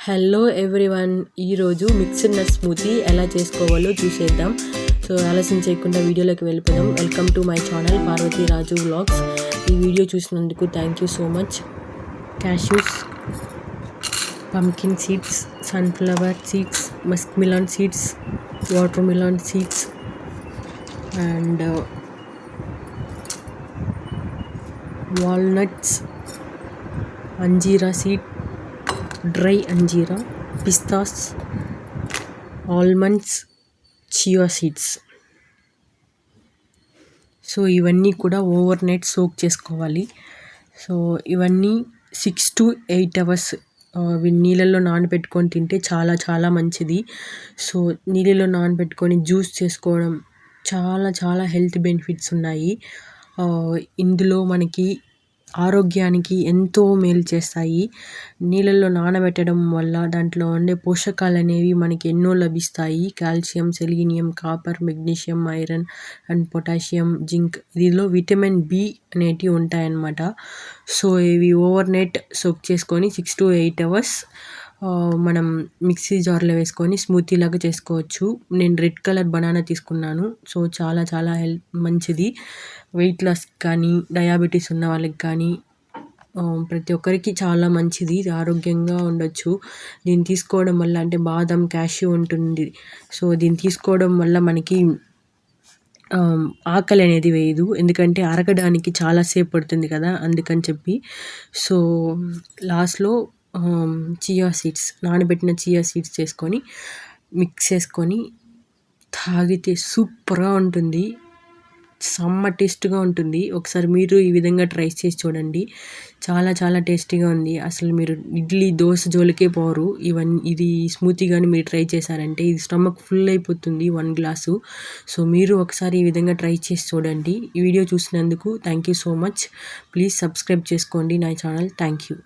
Hello everyone, ఈరోజు mixed nut smoothie ఎలా చేసుకోవాలో చూసేద్దాం. సో ఆలస్యం చేయకుండా వీడియోలోకి వెళ్ళిపోదాం. Welcome to my channel Parvati Raju vlogs. ఈ వీడియో చూసినందుకు thank you so much. Cashews, pumpkin seeds, sunflower seeds, muskmelon seeds, watermelon seeds and walnuts, anjeera seed, dry anjeera, pistas, almonds, chia seeds. So ఇవన్నీ కూడా overnight soak చేసుకోవాలి. So ఇవన్నీ 6 to 8 hours నీళ్ళల్లో నానబెట్టుకొని తింటే చాలా చాలా మంచిది. సో నీళ్ళలో నానబెట్టుకొని జ్యూస్ చేసుకోవడం చాలా చాలా హెల్త్ బెనిఫిట్స్ ఉన్నాయి. ఇందులో మనకి ఆరోగ్యానికి ఎంతో మేలు చేస్తాయి. నీళ్ళల్లో నానబెట్టడం వల్ల దాంట్లో ఉండే పోషకాలు అనేవి మనకి ఎన్నో లభిస్తాయి. Calcium, selenium, copper, magnesium, iron and potassium, zinc. దీనిలో విటమిన్ బి అనేటివి ఉంటాయన్నమాట. సో ఇవి ఓవర్ నైట్ సోక్ చేసుకొని 6 to 8 hours మనం మిక్సీ జార్లో వేసుకొని స్మూతీ లాగా చేసుకోవచ్చు. నేను రెడ్ కలర్ బనానా తీసుకున్నాను. సో చాలా చాలా మంచిది. వెయిట్ లాస్ కానీ, డయాబెటీస్ ఉన్న వాళ్ళకి కానీ ప్రతి ఒక్కరికి చాలా మంచిది. ఆరోగ్యంగా ఉండొచ్చు దీన్ని తీసుకోవడం వల్ల. అంటే బాదం, క్యాష్యూ ఉంటుంది. సో దీన్ని తీసుకోవడం వల్ల మనకి ఆకలి అనేది వేయదు, ఎందుకంటే అరగడానికి చాలా సేపు పడుతుంది కదా, అందుకని చెప్పి. సో లాస్ట్లో చియా సీడ్స్, నానబెట్టిన చియా సీడ్స్ చేసుకొని మిక్స్ చేసుకొని తాగితే సూపర్గా ఉంటుంది. సమ్మ టేస్ట్గా ఉంటుంది. ఒకసారి మీరు ఈ విధంగా ట్రై చేసి చూడండి. చాలా చాలా టేస్టీగా ఉంది. అసలు మీరు ఇడ్లీ, దోశ జోలికే పోరు. ఇది స్మూతీ కానీ మీరు ట్రై చేశారంటే ఇది స్టమక్ ఫుల్ అయిపోతుంది 1 గ్లాసు. సో మీరు ఒకసారి ఈ విధంగా ట్రై చేసి చూడండి. ఈ వీడియో చూసినందుకు thank you so much. Please subscribe చేసుకోండి నా ఛానల్. Thank you.